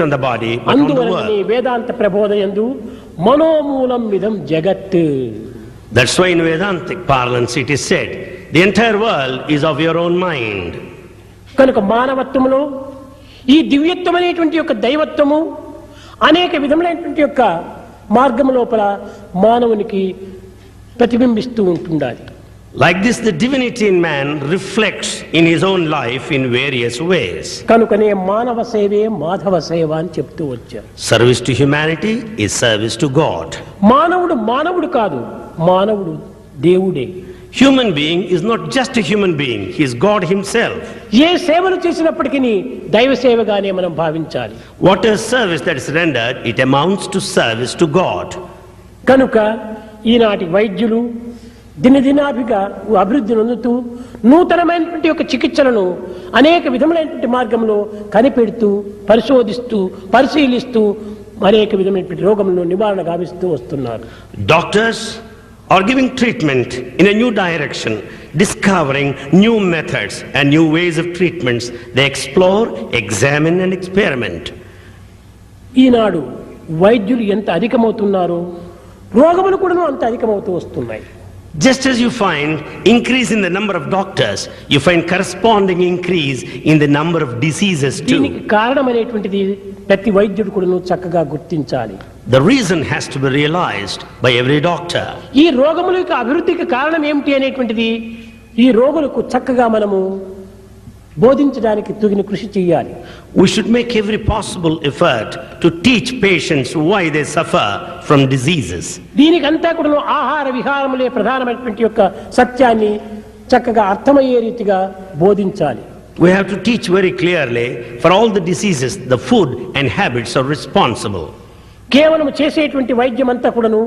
on the body but on the world. వేదాంత ప్రబోధయందు మనోమూలం విధం జగత్. That's why in Vedantic parlance it is said the entire world is of your own mind. కనుక మానవత్వములో ఈ దివ్యత్వం అనేటువంటి యొక్క దైవత్వము అనేక విధములైనటువంటి యొక్క మార్గము లోపల మానవునికి ప్రతిబింబిస్తూ ఉంటుండాలి. Like this, the divinity in man reflects in his own life in various ways. కనుకనే మానవ సేవే మాధవ సేవ అని చెప్తూ వచ్చారు. Service to humanity is service to God. మానవుడు మానవుడు కాదు, మానవుడు దేవుడే. Human being is not just a human being, he is God himself. ఏ సేవలు చేసినప్పటికీ దైవ సేవగానే మనం భావించాలి. What a service that is rendered, it amounts to service to God. కనుక ఈనాటి వైద్యులు దినదినాభిగా అభివృద్ధి నొందుతూ నూతనమైనటువంటి యొక్క చికిత్సలను అనేక విధములైనటువంటి మార్గంలో కనిపెడుతూ పరిశోధిస్తూ పరిశీలిస్తూ అనేక విధమైనటువంటి రోగములను నివారణ గావిస్తూ వస్తున్నారు. Doctors are giving treatment in a new direction, discovering new methods and new ways of treatments. They explore, examine and experiment. ఈనాడు వైద్యులు ఎంత అధికమవుతున్నారో రోగములు కూడా అంత అధికమవుతూ వస్తున్నాయి. Just as you find increase in the number of doctors, you find corresponding increase in the number of diseases too. దీనికి కారణమైనటువంటిది ప్రతి వైద్యుడు కూడా చక్కగా గుర్తించాలి. The reason has to be realized by every doctor. ఈ రోగముల యొక్క అభివృద్ధికి కారణం ఏమిటి అనేటువంటిది ఈ రోగులకు చక్కగా మనము బోధించడానికి తగిన కృషి చేయాలి. We should make every possible effort to teach patients why they suffer from diseases. దీనికంతా కూడా ఆహార విహారములే ప్రధానమైనటువంటి యొక్క సత్యాన్ని చక్కగా అర్థమయ్యే రీతిగా బోధించాలి. We have to teach very clearly for all the diseases the food and habits are responsible. కేవలం చేసేటువంటి వైద్యం అంతా కూడాను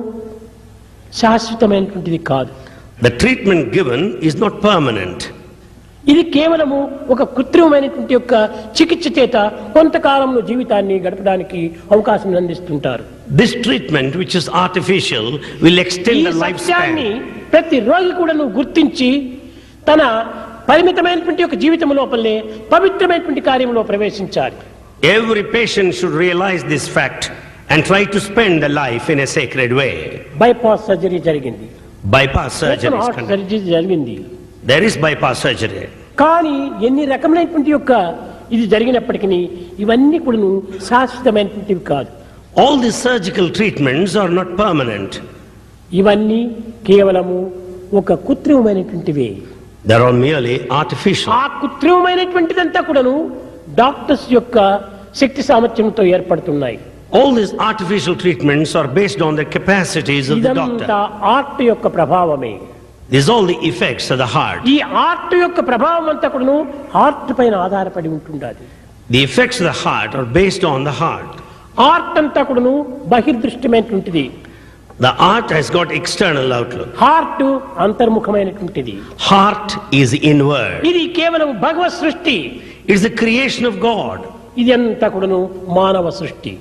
శాశ్వతమైనటువంటిది కాదు. The treatment given is not permanent. ఇది కేవలము ఒక కృత్రిమమైనటువంటి యొక్క చికిత్స చేత కొంతకాలంలో జీవితాన్ని గడపడానికి అవకాశం అందిస్తుంటారు. This treatment which is artificial will extend the lifespan. ప్రతి రోగి కూడా గుర్తించి తన పరిమితమైనటువంటి యొక్క జీవితం లోపలే పవిత్రమైనటువంటి కార్యంలో ప్రవేశించాలి. Every patient should realize this fact and try to spend the life in a sacred way. bypass surgery జరిగింది. Bypass surgery జరిగింది. There is bypass surgery. కానీ ఎన్ని రకమైనటువంటి యొక్క ఇది జరిగినప్పటికీ ఇవన్నీ కూడా శాశ్వతమైనటువంటివి కాదు. All these surgical treatments are not permanent. ఇవన్నీ కేవలము ఒక కృత్రిమమైనటువంటివే. They are merely artificial. ఆ కృత్రిమమైనటువంటిదంతా కూడాను డాక్టర్స్ యొక్క శక్తి సామర్థ్యంతో ఏర్పడుతున్నాయి. All these artificial treatments are based on the capacities of the doctor. ఇదంతా ఆర్ట్ యొక్క ప్రభావమే. These all the effects of the heart. ఈ ఆర్ట్ యొక్క ప్రభావం అంతా కూడాను హార్ట్ పైన ఆధారపడి ఉంటుండాలి. The effects of the heart are based on the heart. Art అంతా కూడాను బహిర్దృష్టిమైనటువంటిది. The art has got external outlook. Heart అంతర్ముఖమైనటువంటిది. Heart is inward. ఇది కేవలం భగవత్ సృష్టి. It is the creation of God. ఇది అంతా కూడాను మానవ సృష్టి.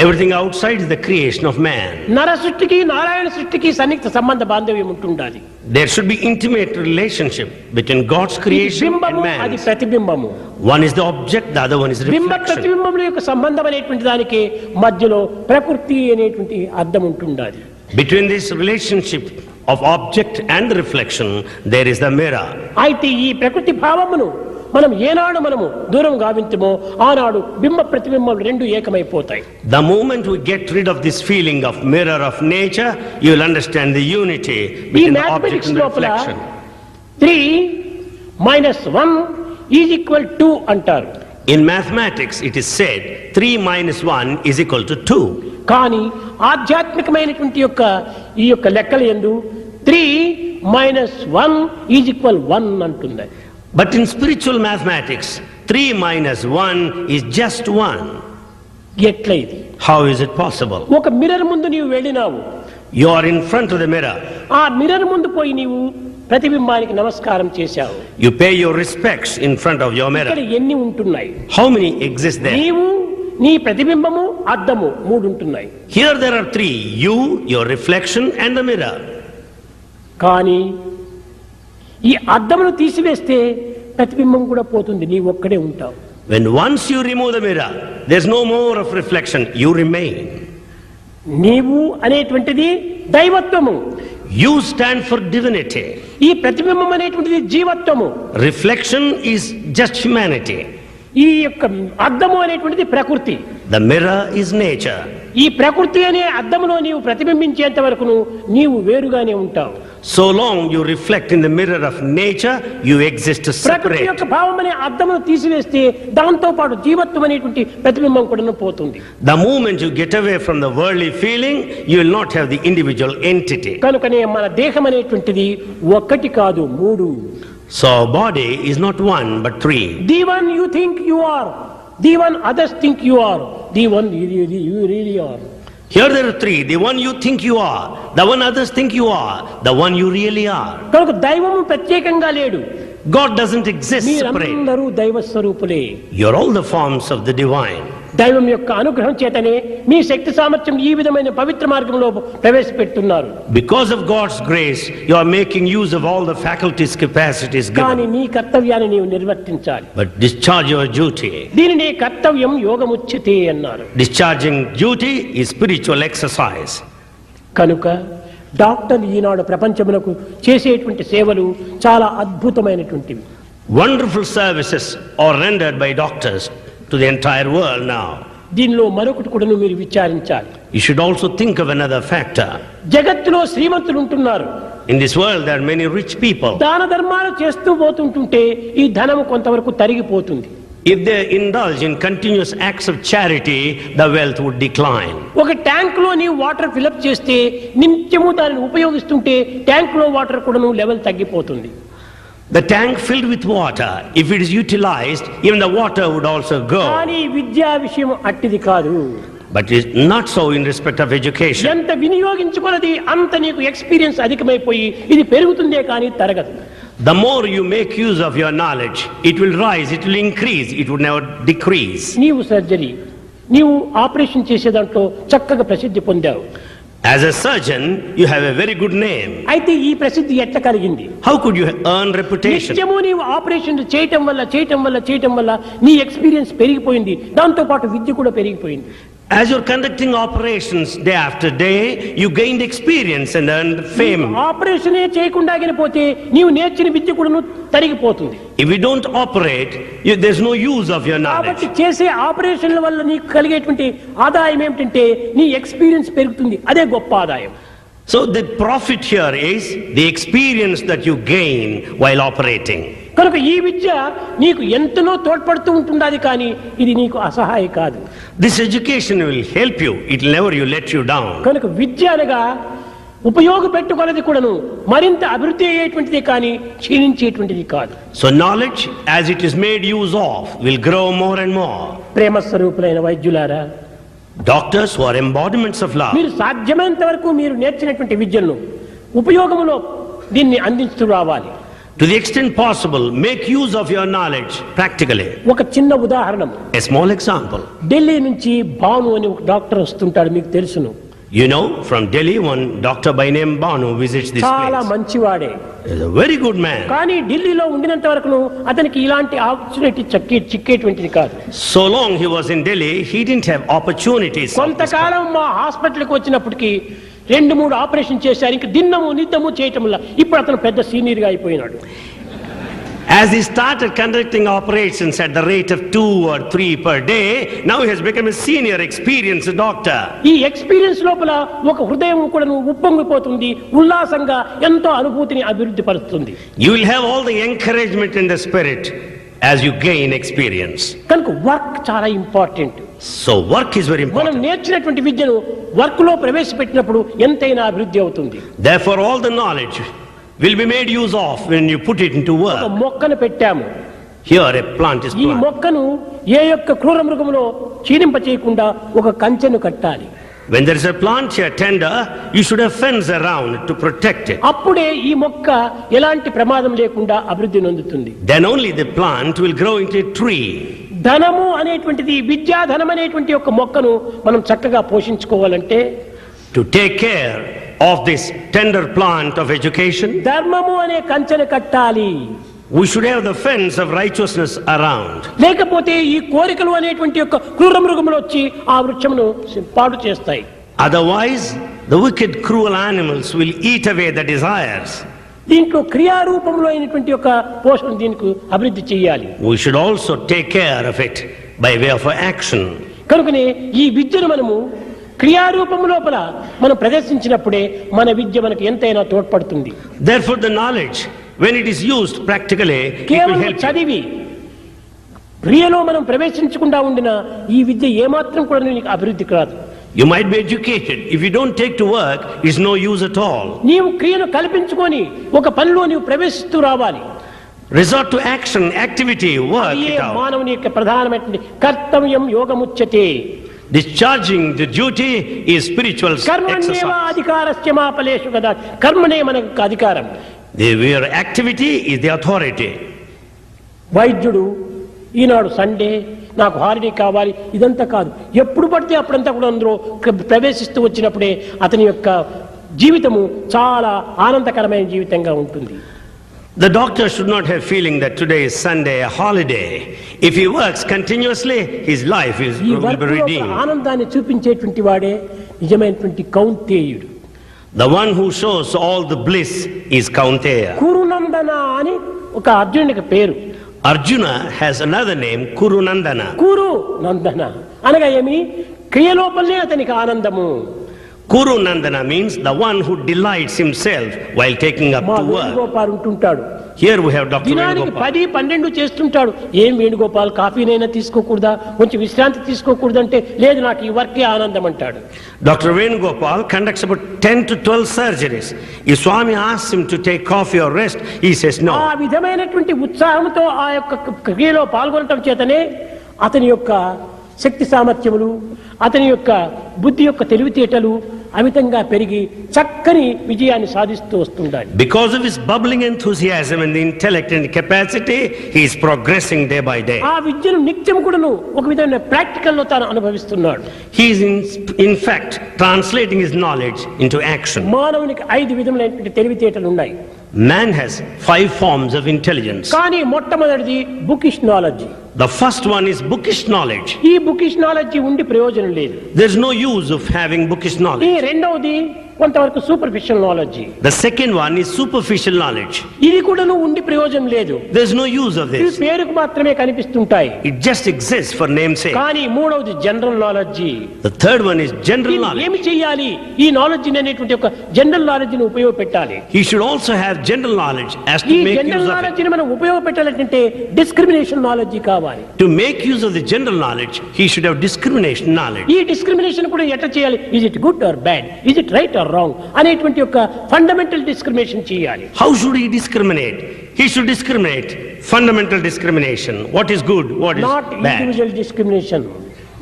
Everything outside is the creation of man. నర సృష్టికి నారాయణ సృష్టికి సన్నిహిత సంబంధ బాంధవ్యం ఉంటుండాలి. There should be intimate relationship between God's creation and man. అది ప్రతిబింబము. One is the object, the other one is బింబ reflection. ప్రతిబింబముల యొక్క సంబంధం అనేటువంటి దానికి మధ్యలో ప్రకృతి అనేటువంటి అర్థం ఉంటుండాలి. Between this relationship of object and reflection, there is the mirror. అయితే ఈ ప్రకృతి భావమును మనం ఏనాడు మనము దూరం గావించమో ఆనాడు బింబ ప్రతిబింబం రెండు ఏకమైపోతాయి. The moment we get rid of this feeling of mirror of nature, you will understand the unity between the object and the reflection. 3 - 1 = 2 అంటారు. In mathematics it is said 3 - 1 = 2. కానీ ఆధ్యాత్మికమైనటువంటి యొక్క ఈ యొక్క లెక్కల యందు 3 - 1 = 1 అంటుంది. But in spiritual mathematics 3 - 1 is just 1. ఎట్లా ఇది? How is it possible? ఒక మిర్రర్ ముందు నీవు వెళ్ళినావు. You are in front of the mirror. ఆ మిర్రర్ ముందు పోయి నీవు ప్రతిబింబానికి నమస్కారం చేశావు. You pay your respects in front of your mirror. ఇక్కడ ఎన్ని ఉంటున్నాయి? How many exist there? నీవు, నీ ప్రతిబింబము, అద్దము 3 ఉంటున్నాయి. Here there are 3: you, your reflection and the mirror. కానీ ఈ అద్దమును తీసివేస్తే ప్రతిబింబం కూడా పోతుంది, నీ ఒక్కడే ఉంటావు. When once you remove the mirror, there's no more of reflection. You remain. నీవు అనేటువంటిది దైవత్వము, You stand for divinity. ఈ ప్రతిబింబం అనేటువంటిది జీవత్వము, Reflection is just humanity. ఈ యొక్క అద్దము అనేటువంటిది ప్రకృతి. The mirror is nature. ఈ ప్రకృతి అనే అద్దములో నీవు ప్రతిబింబించేంత వరకును నీవు వేరుగానే ఉంటావు. So long you reflect in the mirror of nature, you exist ప్రకృతి separate. యొక్క భావం అనే అద్దమును తీసివేస్తే దాంతో పాటు జీవత్వం అనేటువంటి ప్రతిబింబం కూడా పోతుంది. The moment you get away from the worldly feeling, you will not have the individual entity. కనుకనే మన దేహం అనేటువంటిది ఒక్కటి కాదు, మూడు. So our body is not one but three. The one you think you are, the one others think you are, the one you really are. Here there are three. The one you think you are, the one others think you are, the one you really are. కనుక దైవము ప్రత్యేకంగా లేడు. God doesn't exist separate. మీరందరూ దైవ స్వరూపులే. You're all the forms of the divine. దైవం యొక్క అనుగ్రహం చేతనే మీ శక్తి సామర్థ్యం ఈ విధమైన పవిత్ర మార్గంలో ప్రవేశపెడుతున్నారు. Because of God's grace, you are making use of all the faculties, capacities కానీ given. నీ కర్తవ్యాన్ని నీవు నిర్వర్తించాలి. But discharge your duty. దీనిని కర్తవ్యం యోగముచ్యతే అన్నారు. Discharging duty is spiritual exercise. కనుక డాక్టర్లు ఈనాడు ప్రపంచమునకు చేసేటువంటి సేవలు చాలా అద్భుతమైనటువంటివి. Wonderful services are rendered by doctors to the entire world now. దీనిలో మరొకటి కూడా మీరు విచారించాలి. You should also think of another factor. జగత్తులో శ్రీమంతులు ఉంటున్నారు. In this world there are many rich people. దాన ధర్మాలు చేస్తూ పోతుంటుంటే ఈ ధనము కొంతవరకు తరిగిపోతుంది. If they indulge in continuous acts of charity, the wealth would decline. ఒక ట్యాంక్ లో నీవు వాటర్ ఫిలప్ చేస్తే నిత్యము దానిని ఉపయోగిస్తుంటే ట్యాంక్ లో వాటర్ కూడా లెవెల్ తగ్గిపోతుంది. The tank filled with water, if it is utilized, even the water would also go. కానీ విద్యా విషయం అట్టిది కాదు. But it is not so in respect of education. ఎంత వినియోగించుకున్నది అంత నీకు ఎక్స్పీరియన్స్ అధికమైపోయి ఇది పెరుగుతుందే కానీ తరగదు. The more you make use of your knowledge, it will rise, it will increase, it would never decrease. నీవు సర్జరీ, నీవు ఆపరేషన్ చేసే దాంట్లో చక్కగా ప్రసిద్ధి పొందావు. As a surgeon, you have a very good name. అయితే ఈ ప్రసిద్ధి ఎట్లా కలిగింది? How could you earn reputation? నిత్యము నీవు ఆపరేషన్ చేయటం వల్ల నీ ఎక్స్పీరియన్స్ పెరిగిపోయింది. దాంతో పాటు విద్య కూడా పెరిగిపోయింది. As you're conducting operations day after day, you gained experience and earned fame. ఆపరేషనే చేయకుండా పోతే నీవు నేర్చిన విద్య కూడా తరిగిపోతుంది. If you don't operate, there's no use of your knowledge. కాబట్టి చేసే ఆపరేషన్ల వల్ల నీకు కలిగేటువంటి ఆదాయం ఏమిటంటే నీ ఎక్స్పీరియన్స్ పెరుగుతుంది. అదే గొప్ప ఆదాయం. So the profit here is the experience that you gain while operating. కనుక ఈ విద్య నీకు ఎంతనో తోడ్పడుతూ ఉంటున్నది, కానీ ఇది నీకు అసహాయ కాదు. This education will help you. It will never let you down. కనుక విద్య అనగా ఉపయోగపెట్టుకున్నది కూడాను మరింత అభివృద్ధి అయ్యేటువంటిది కానీ క్షీణించేటువంటిది కాదు. So knowledge, as it is made use of, will grow more and more. Prema స్వరూపులైన వైద్యులారా, Doctors who are embodiments of love, మీరు సాధ్యమైనంత వరకు మీరు నేర్చినటువంటి విద్యను ఉపయోగములో దీన్ని అందిస్తూ రావాలి. to the extent possible, make use of your knowledge practically. ఒక చిన్న ఉదాహరణ, A small example. ఢిల్లీ నుంచి భాను అని ఒక డాక్టర్ వస్తుంటాడు, మీకు తెలుసును. You know, from Delhi, one doctor by name Banu visits this చాలా place. మంచివాడే. He's a very good man. కానీ ఢిల్లీలో ఉండినంత వరకు అతనికి ఇలాంటి ఆపర్చునిటీ చిక్కేటువంటిది కాదు. So long he was in Delhi, he didn't have opportunities. కొంతకాలం మా హాస్పిటల్కి వచ్చినప్పటికీ 2-3 ఆపరేషన్ చేశారు. ఇంక దిన్నము నిద్దము చేయటంలా ఇప్పుడు అతను పెద్ద సీనియర్గా అయిపోయినాడు. As he started conducting operations at the rate of 2 or 3 per day, now he has become a senior experienced doctor. ఈ ఎక్స్పీరియన్స్ లోపల ఒక హృదయం కూడా ఉప్పొంగిపోతుంది, ఉల్లాసంగా ఎంతో అనుభూతిని అభివృద్ధి పరుస్తుంది. You will have all the encouragement in the spirit as you gain experience. కనుక వర్క్ చాలా important. So work is very మనం important. నేర్చినటువంటి విద్యను వర్క్ లో ప్రవేశపెట్టినప్పుడు ఎంతైనా అభివృద్ధి అవుతుంది. Therefore all the knowledge will be made use of when you put it into ఒక work. మొక్కను పెట్టాము. Here a plant is ఈ planted. మొక్కను ఏ యొక్క క్రూర మృగములో క్షీణింప చేయకుండా ఒక కంచెను కట్టాలి. When there is a plant here tender, you should have fence around to protect it. అప్పుడే ఈ మొక్క ఎలాంటి ప్రమాదం లేకుండా అభివృద్ధి నొందుతుంది. Then only the plant will grow into a tree. ధనము అనేటువంటిది, విద్యాధనం అనేటువంటి ఒక మొక్కను మనం చక్కగా పోషించుకోవాలంటే To take care of this tender plant of education, ధర్మము అనే కంచెను కట్టాలి. We should have the fence of righteousness around. లేకపోతే ఈ కోరికలు అనేటువంటి యొక్క క్రూర మృగములు వచ్చి ఆ వృక్షమును పాడు చేస్తాయి. Otherwise, the wicked, cruel animals will eat away the desires. దీంట్లో క్రియారూపంలో అయినటువంటి యొక్క పోషణ దీనికి అభివృద్ధి చేయాలి. We should also take care of it by way of action. కనుకనే ఈ విద్యను మనము క్రియారూపం లోపల మనం ప్రదర్శించినప్పుడే మన విద్య మనకు ఎంతైనా తోడ్పడుతుంది. Therefore, the knowledge, when it is used practically, it will కేవలం help you. చదివి క్రియలో మనం ప్రవేశించకుండా ఉండిన ఈ విద్య ఏమాత్రం కూడా నీకు అభివృద్ధి కాదు. You might be educated. If you don't take to work, it's no use at all. నీవు క్రియను కల్పించుకొని ఒక పనిలో నీవు ప్రవేశిస్తూ రావాలి. Resort to action, activity, work ఈ it out. మానవుని యొక్క ప్రధానమైనటువంటి కర్తవ్యం యోగముచ్యతే. Discharging the duty is spiritual కర్మణ్యేవ exercise. అధికారస్య మా ఫలేషు కదా. కర్మనే మనకు అధికారం. Your activity is the authority. వైద్యుడు ఈనాడు సండే నాకు హాలిడే కావాలి ఇదంతా కాదు. ఎప్పుడు పడితే అప్పుడంతా కూడా అందరూ ప్రవేశిస్తూ వచ్చినప్పుడే అతని యొక్క జీవితము చాలా ఆనందకరమైన జీవితంగా ఉంటుంది. The doctor should not have feeling that today is Sunday, a holiday. If he works continuously, his life ఈ will be వర్క్ redeemed. ఆనందాన్ని చూపించేటువంటి వాడే నిజమైనటువంటి కౌంతేయుడు. The one who shows all the bliss is Kaunteya. కురునందన అని ఒక అర్జునుడికి పేరు. Arjuna has another name, Kurunandana. కురు నందన అనగా ఏమి క్రియలోపలనే అతనికి ఆనందము. Kurunandana means the one who delights himself while taking up మా to work. Venugopal ఉంటుంటాడు. Here we have Dr. దినానికి Venugopal. 10-12 చేస్తుంటాడు. ఏం వేణుగోపాల్ కాఫీనైనా తీసుకోకూడదా, కొంచెం విశ్రాంతి తీసుకోకూడదంటే లేదు నాకు ఈ వర్కే ఆనందం అంటాడు. Dr. Venugopal conducts about 10 to 12 surgeries. If Swami asks him to take coffee or rest, he says ఆ no. విధమైనటువంటి ఉత్సాహంతో ఆ యొక్క క్రియలో పాల్గొనటం చేతనే అతని యొక్క శక్తి సామర్థ్యములు, అతని యొక్క బుద్ధి యొక్క తెలివితేటలు అమితంగా పెరిగి చక్కని విజయాన్ని సాధిస్తూ వస్తుండాలి. Because of his bubbling enthusiasm and the intellect and capacity, he is progressing day by day. ఆ విద్యను నిత్యం కూడాను ఒక విధమైన ప్రాక్టికల్ లో తాను అనుభవిస్తున్నాడు. He is in fact translating his knowledge into action. మానవునికి 5 విధములైనటువంటి తెలివితేటలు ఉన్నాయి. Man has 5 forms of intelligence. కానీ మొట్టమొదటిది bookish knowledge. The first one is bookish knowledge. ఈ బుకిష్ నాలెడ్జ్ ఉండి ప్రయోజనం లేదు. There's no use of having bookish ఈ knowledge. రెండవది కొంతవరకు superficial knowledge. The second one is superficial knowledge. ఇది కూడాను ఉండి ప్రయోజనం లేదు. There's no use of ఇవి this. పేరుకు మాత్రమే కనిపిస్తుంటాయి. It just exists for namesake. కానీ మూడవది general knowledge. The third one is general knowledge. ఏమి చేయాలి ఈ నాలెడ్జ్ అనేటువంటి ఒక జనరల్ నాలెడ్జ్ ని ఉపయోగపెట్టాలి. He should also have general knowledge as to ఈ make general use of knowledge it. ని మనం ఉపయోగపెట్టాలంటే డిస్క్రిమినేషన్ నాలెడ్జ్ కావాలి. To make use of the general knowledge, he should have discrimination knowledge. ఈ discrimination కూడా ఎట్లా చేయాలి? Is it good or bad, is it right are wrong అనేటువంటి యొక్క fundamental discrimination చేయాలి. How should he discriminate? He should discriminate fundamental discrimination. What is good, what is not bad. Individual discrimination.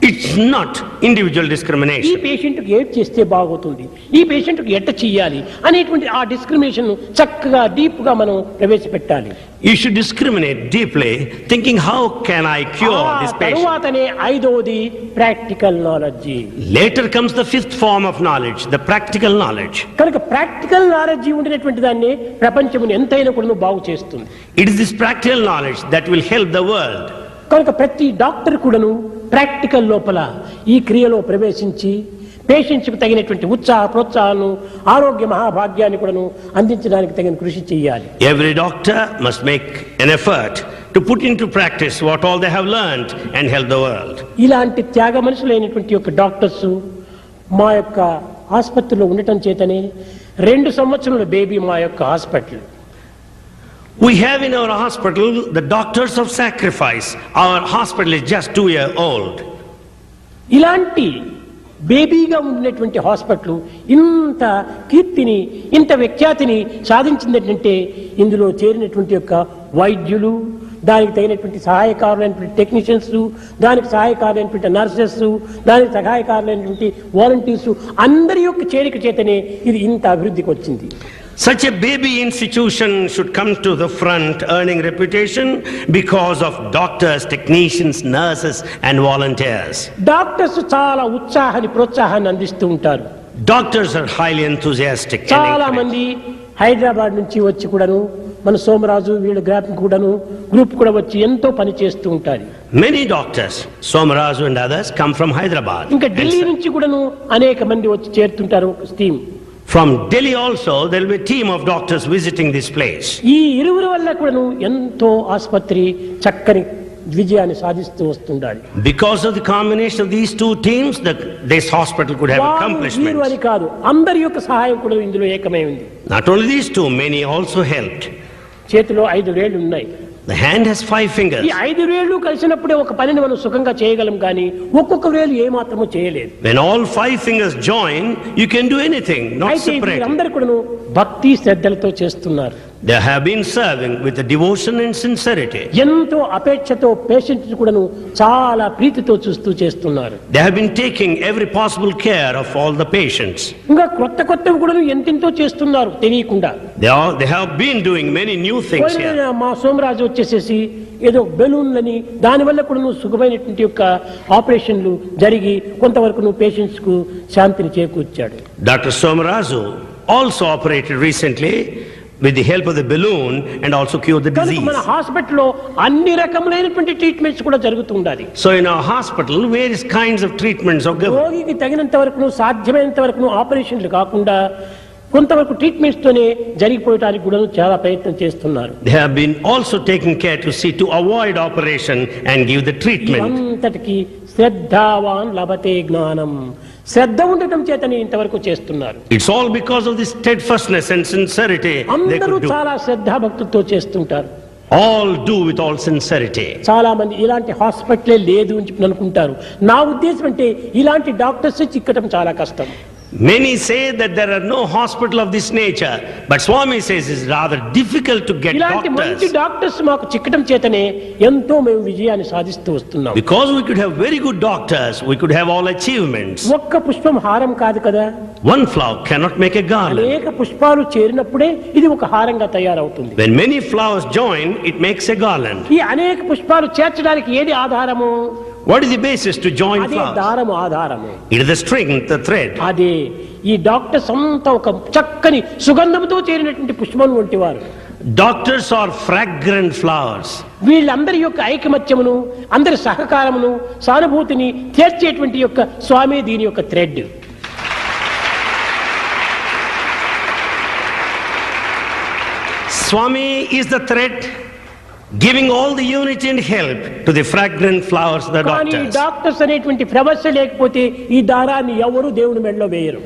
It's not individual ఈ discrimination. పేషెంట్కి ఏం చేస్తే బాగుతుంది, ఈ పేషెంట్కి ఎట్ట చేయాలి అనేటువంటి ఆ డిస్క్రిమినేషన్ చక్కగా డీప్ గా మనం ప్రవేశపెట్టాలి. You should discriminate deeply, thinking how can I cure ఆ this patient. తరువాతనే ఐదవది practical knowledge. Later comes the fifth form of knowledge, the practical knowledge. కనుక ప్రాక్టికల్ నాలెడ్జ్ ఉండినటువంటి దాన్ని ప్రపంచమును ఎంతైనా కూడా బాగు చేస్తుంది. It is this practical knowledge that will help the world. కనుక ప్రతి డాక్టర్ కూడాను ప్రాక్టికల్ లోపల ఈ క్రియలో ప్రవేశించి పేషెంట్స్కి తగినటువంటి ఉత్సాహ ప్రోత్సాహాలను ఆరోగ్య మహాభాగ్యాన్ని కూడాను అందించడానికి తగిన కృషి చేయాలి. Every doctor must make an effort to put into practice what all they have learned and help the world. ఇలాంటి త్యాగ మనుషులైనటువంటి యొక్క డాక్టర్స్ మా యొక్క ఆసుపత్రిలో ఉండటం చేతనే 2 సంవత్సరాల బేబీ మా యొక్క hospital. We have in our hospital the doctors of sacrifice. Our hospital is just 2-year-old. ఇలాంటి బేబీగా ఉన్నటువంటి హాస్పిటల్ ఇంత కీర్తిని ఇంత వ్యాఖ్యాతిని సాధించిందంటే ఇందులో చేరినటువంటి యొక్క వైద్యులు, దానికి తగినటువంటి సహాయకారులైనటువంటి టెక్నీషియన్స్, దానికి సహాయకారులైనటువంటి నర్సెస్, దానికి సహాయకారులైనటువంటి వాలంటీర్స్ అందరి యొక్క చేరిక చేతనే ఇది ఇంత అభివృద్ధికి వచ్చింది. Such a baby institution should come to the front, earning reputation because of doctors, technicians, nurses and volunteers. Doctors చాలా ఉత్సాహాన్ని ప్రోత్సాహాన్ని అందిస్తూ ఉంటారు. Doctors are highly enthusiastic. చాలా మంది హైదరాబాద్ నుంచి వచ్చి కూడాను మన సోమరాజు వీళ్ళ గ్రూప్ కూడా వచ్చి ఎంతో పని చేస్తూ ఉంటారు. Many doctors, Somarazu and others, come from Hyderabad. ఇంకా ఢిల్లీ నుంచి కూడాను అనేక మంది వచ్చి చేరుతుంటారు team. From Delhi also there will be a team of doctors visiting this place. ఈ ఇరువురు వల్ల కూడాను ఎంతో ఆసుపత్రి చక్కని విజయాన్ని సాధిస్తూ వస్తుండాలి. Because of the combination of these two teams, this hospital could have accomplishments. వీరు అని కాదు, అందరి యొక్క సహాయం కూడా ఇందులో ఏకమై ఉంది. Not only these two, many also helped. చేతిలో 5 వేళ్లు ఉన్నాయి. The hand has 5 fingers. ఈ 5 వేళ్లు కలిసినప్పుడే ఒక పనిని మనం సుఖంగా చేయగలం, కానీ ఒక్కొక్క వేలు ఏ మాత్రమూ చేయలేదు. When all 5 fingers join, you can do anything, not separate. అందరూ కూడా భక్తి శ్రద్ధలతో చేస్తున్నారు. They have been serving with the devotion and sincerity. ఎంతో అపేక్షతో పేషెంట్స్ కూడాను చాలా ప్రీతితో చూస్తూ చేస్తున్నారు. They have been taking every possible care of all the patients. ఇంకా కొత్తవి కూడాను ఎంతెంతో చేస్తున్నారు తెలియకుండా. They have been doing many new things here. మా సోమరాజు వచ్చేసేసి ఏదో బెలూన్లని దానివల్ల కూడాను సుఖమైనటువంటి యొక్క ఆపరేషన్లు జరిగి కొంతవరకు పేషెంట్స్ కు శాంతిని చేకూర్చాడు. Dr. Somarazu also operated recently with the help of the balloon and also cured the disease. మన హాస్పిటల్లో అన్ని రకములైనటువంటి ట్రీట్మెంట్స్ కూడా జరుగుతూ ఉండాలి. So in our hospital various kinds of treatments are given. రోగికి తగినంత వరకు సాధ్యమైనంత వరకు ఆపరేషన్లు కాకుండా కొంతవరకు ట్రీట్మెంట్స్ తోనే జరిగిపోయడానికి కూడా చాలా ప్రయత్నం చేస్తున్నారు. They have been also taking care to see to avoid operation and give the treatment. అంతటికి శ్రద్ధావాన్ లభతే జ్ఞానం, శ్రద్ధ ఉండటం చేతనే ఇంతవరకు చేస్తున్నారు. It's all because of this steadfastness and sincerity they అందరూ could do. చాలా శ్రద్ధా భక్తులతో చేస్తుంటారు. All do with all sincerity. చాలా మంది ఇలాంటి హాస్పిటలే లేదు అని చెప్పి అనుకుంటారు. నా ఉద్దేశం అంటే ఇలాంటి డాక్టర్స్ చిక్కటం చాలా కష్టం. Many say that there are no hospital of this nature, but Swami says it's rather difficult to get ఇలాంటి మంచి doctors. డాక్టర్స్ మాకు చిక్కటం చేతనే ఎంతో మేము విజయాన్ని సాధిస్తూ వస్తున్నాం. Because we could have very good doctors, we could have all achievements. ఒక్క పుష్పం హారం కాదు కదా. One flower cannot make a garland. అనేక పుష్పాలు చేరినప్పుడే ఇది ఒక హారంగా తయారవుతుంది. When many flowers join, it makes a garland. ఈ అనేక పుష్పాలు చేర్చడానికి ఏది ఆధారము? What is the basis to join అదే flowers? దారము ఆధారము. It is the string, the thread. అదే ఈ డాక్టర్స్ అంతా ఒక చక్కని సుగంధంతో చేరినటువంటి పుష్పం వంటి వారు. Doctors are fragrant flowers. వీళ్ళందరి యొక్క ఐకమత్యమును, అందరి సహకారమును, సానుభూతిని తీర్చేటువంటి యొక్క స్వామి దీని యొక్క thread. Swami is the thread, giving all the unity and help to the fragrant flowers, the కానీ doctors. డాక్టర్స్ అనేటువంటి ప్రవశ లేకపోతే ఈ దారాన్ని ఎవరు దేవుని మెడలో వేయరు.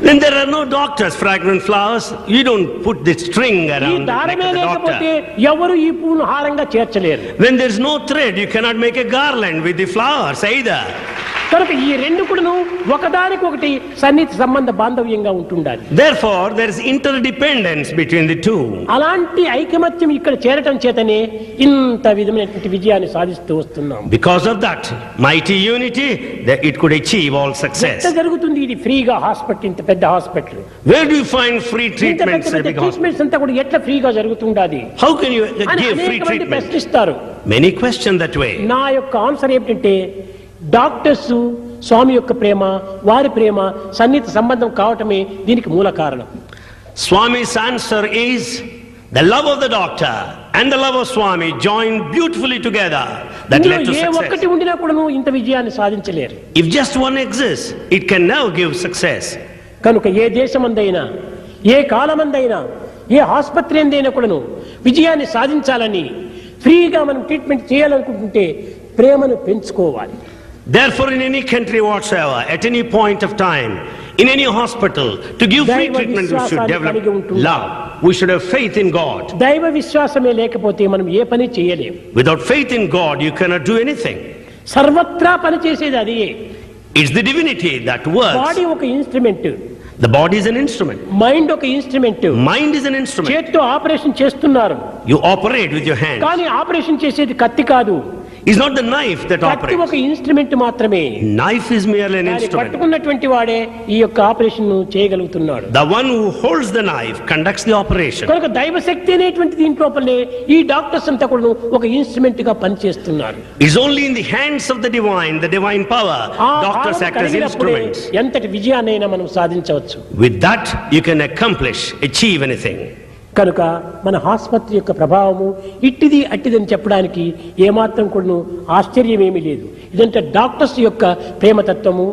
When there are no doctors, fragrant flowers, you don't put the string ఈ around the neck దారమే of the లేకపోతే doctor. ఎవరు ఈ పూను హారంగా చేర్చలేరు. When there is no thread, you cannot make a garland with the flowers either. కనుక ఈ రెండు కూడాను ఒకదానికొకటి సన్నిహిత సంబంధ బాంధవ్యంగా ఉంటుండాలి. Therefore, there is interdependence between the two. అలాంటి ఐకమత్యం ఇక్కడ చేరటం చేతనే ఇంత విధమైనటువంటి విజయాన్ని సాధిస్తూ వస్తున్నాం. Because of that mighty unity, that it could achieve all success. ఎంత జరుగుతుంది ఇది ఫ్రీగా హాస్పిటల్, ఇంత పెద్ద hospital. Where do you find free treatments in a big hospital? Treatments అంతా కూడా ఎట్లా ఫ్రీగా జరుగుతుండాలి How can you అని give free అనేక మంది treatment? ప్రశ్నిస్తారు. Many question that way. నా యొక్క ఆన్సర్ ఏమిటంటే డాక్టర్స్ స్వామి యొక్క ప్రేమ, వారి ప్రేమ సన్నిహిత సంబంధం కావటమే దీనికి మూల కారణం. Swami's answer is the love of the doctor and the love of Swami joined beautifully together. That led to ఏ ఒక్కటి success. ఉండినా కూడా ఇంత విజయాన్ని సాధించలేరు. If just one exists, it can never give success. కనుక ఏ దేశమందైనా, ఏ కాలమందైనా, ఏ ఆసుపత్రి ఎందైనా కూడాను విజయాన్ని సాధించాలని ఫ్రీగా మనం ట్రీట్మెంట్ చేయాలనుకుంటుంటే ప్రేమను పెంచుకోవాలి. Therefore, in any country whatsoever, at any point of time, in any hospital, to give free దైవ treatment, we should విశ్వాసాన్ని develop కలిగి ఉంటుండాలి. love. We should have faith in God. దైవ విశ్వాసమే లేకపోతే మనం ఏ పని చేయలేం. Without faith in God, you cannot do anything. సర్వత్రా పని చేసేది అదే. It's the divinity that works. Body ఒక instrument, The body is an instrument. Mind ఒక instrument. Mind is an instrument. చేత్తో ఆపరేషన్ చేస్తున్నారు, You operate with your hands. కానీ operation చేసేది కత్తి కాదు. It's not the knife that కత్తి operates. ఒక ఇన్స్ట్రుమెంట్ మాత్రమే. Knife is merely an దాన్ని instrument. పట్టుకున్నటువంటి వాడే ఈ యొక్క operation చేయగలుగుతున్నాడు. The one who holds the knife conducts the operation. కనుక దైవశక్తి అనేటువంటి దీంట్లోపలే ఈ డాక్టర్స్ అంతా కూడా ఒక ఇన్స్ట్రుమెంట్ గా పనిచేస్తున్నారు. It's only in the hands of the divine power. ఆ Doctors భావన act as కలిగినప్పుడే instruments. ఎంతటి విజయాన్నైనా మనం సాధించవచ్చు. With that, you can achieve anything. కనుక మన ఆసుపత్రి యొక్క ప్రభావము ఇట్టిది అట్టిదని చెప్పడానికి ఏమాత్రం కూడా ఆశ్చర్యమేమీ లేదు. ఇదంటే డాక్టర్స్ యొక్క ప్రేమతత్వము,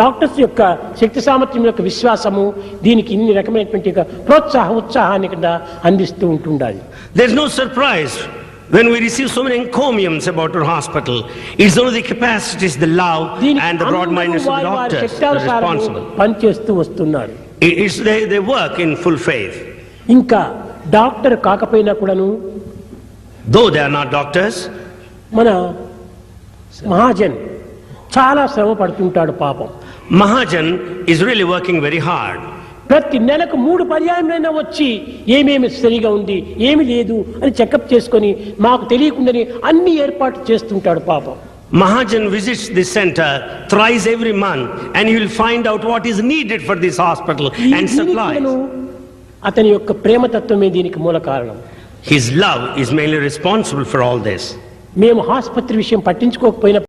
డాక్టర్స్ యొక్క శక్తి సామర్థ్యం యొక్క విశ్వాసము దీనికి ఇన్ని రకమైనటువంటి ఉత్సాహాన్ని కూడా అందిస్తూ ఉంటుండాలి. There's no surprise when we receive so many encomiums about our hospital. It's only the capacities, the love and the broad-mindedness of the doctors that are responsible. పనిచేస్తూ వస్తున్నారు. They work in full faith. ఇంకా doctor కాకపోయినా కూడాను, though they are not doctors, మన మహాజన్ చాలా శ్రమ పడుతుంటాడు పాపం. Mahajan is really working very hard. ప్రతి నెలకు 3 పర్యాయమైనా వచ్చి ఏమేమి సరిగా ఉంది ఏమి లేదు అని చెకప్ చేసుకొని మాకు తెలియకుండానే అన్ని ఏర్పాట్లు చేస్తుంటాడు పాపం. Mahajan visits this center thrice every month and he will find out what is needed for this hospital and supplies. అతని యొక్క ప్రేమతత్వమే దీనికి మూల కారణం. His love is mainly responsible for all this. మేము ఆసుపత్రి విషయం పట్టించుకోకపోయినా